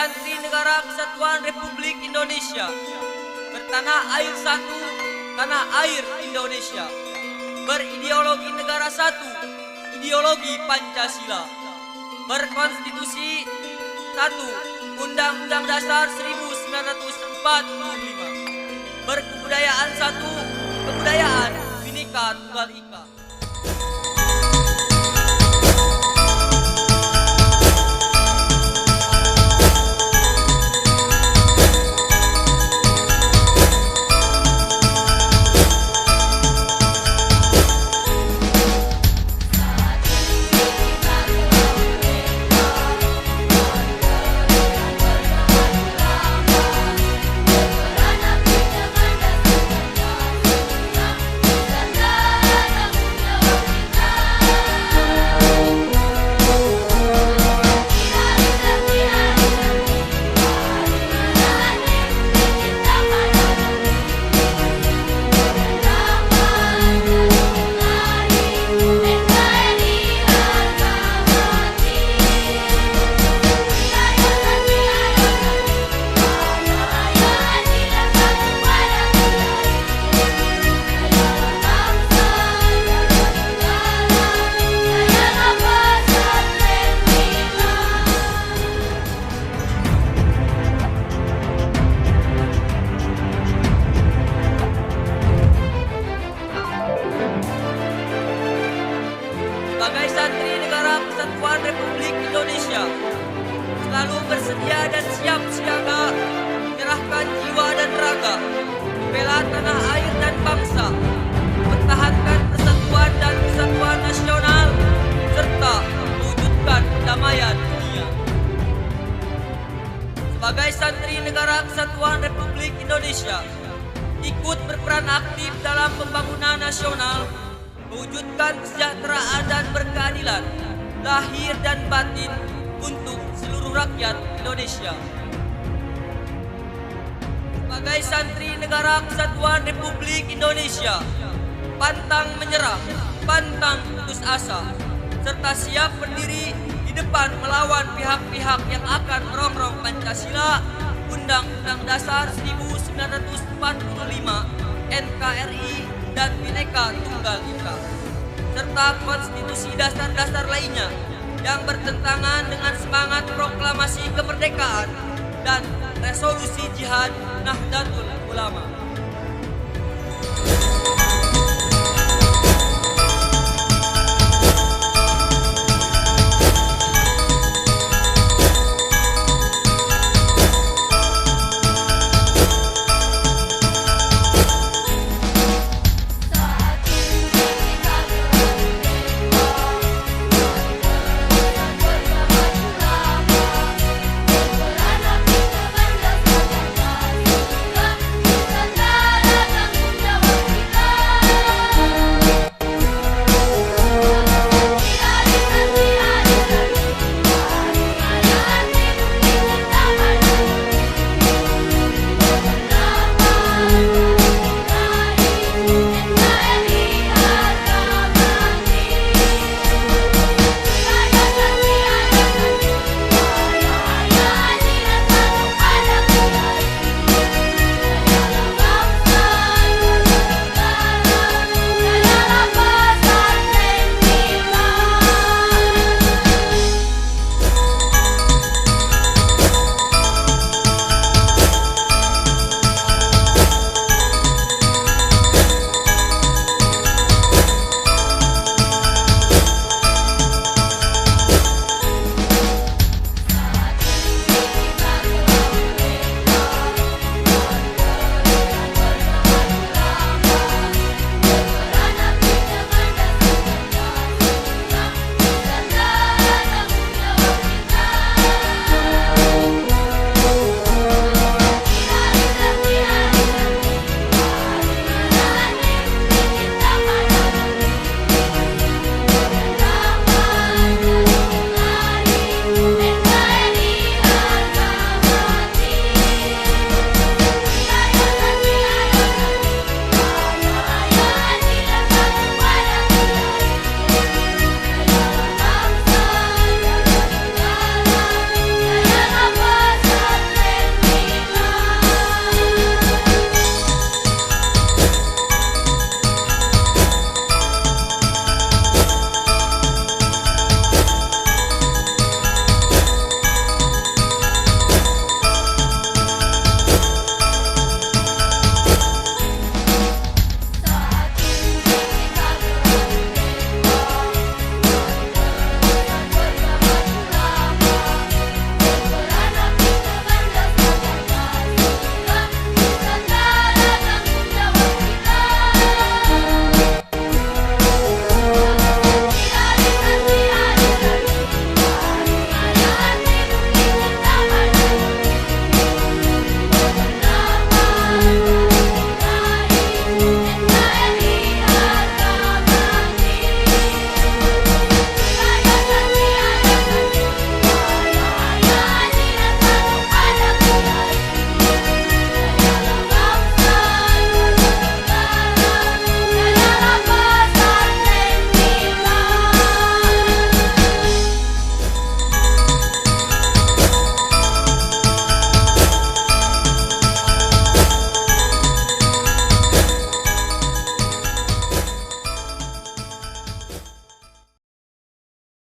santri Negara Kesatuan Republik Indonesia, bertanah air satu, tanah air Indonesia, berideologi negara satu, ideologi Pancasila, berkonstitusi satu, Undang-Undang Dasar 1945, berkebudayaan satu, kebudayaan Bhinneka Tunggal Ika. Sebagai santri Negara Kesatuan Republik Indonesia, selalu bersedia dan siap siaga menyerahkan jiwa dan raga, membela tanah air dan bangsa, mempertahankan persatuan dan kesatuan nasional, serta mewujudkan kedamaian dunia. Sebagai santri Negara Kesatuan Republik Indonesia, ikut berperan aktif dalam pembangunan nasional, mewujudkan kesejahteraan dan berkeadilan lahir dan batin untuk seluruh rakyat Indonesia. Sebagai santri Negara Kesatuan Republik Indonesia, pantang menyerah, pantang putus asa, serta siap berdiri di depan melawan pihak-pihak yang akan merongrong Pancasila, Undang-Undang Dasar 1945, NKRI, dan Bhinneka Tunggal Ika, serta konstitusi dasar-dasar lainnya yang bertentangan dengan semangat proklamasi kemerdekaan dan resolusi jihad Nahdlatul Ulama.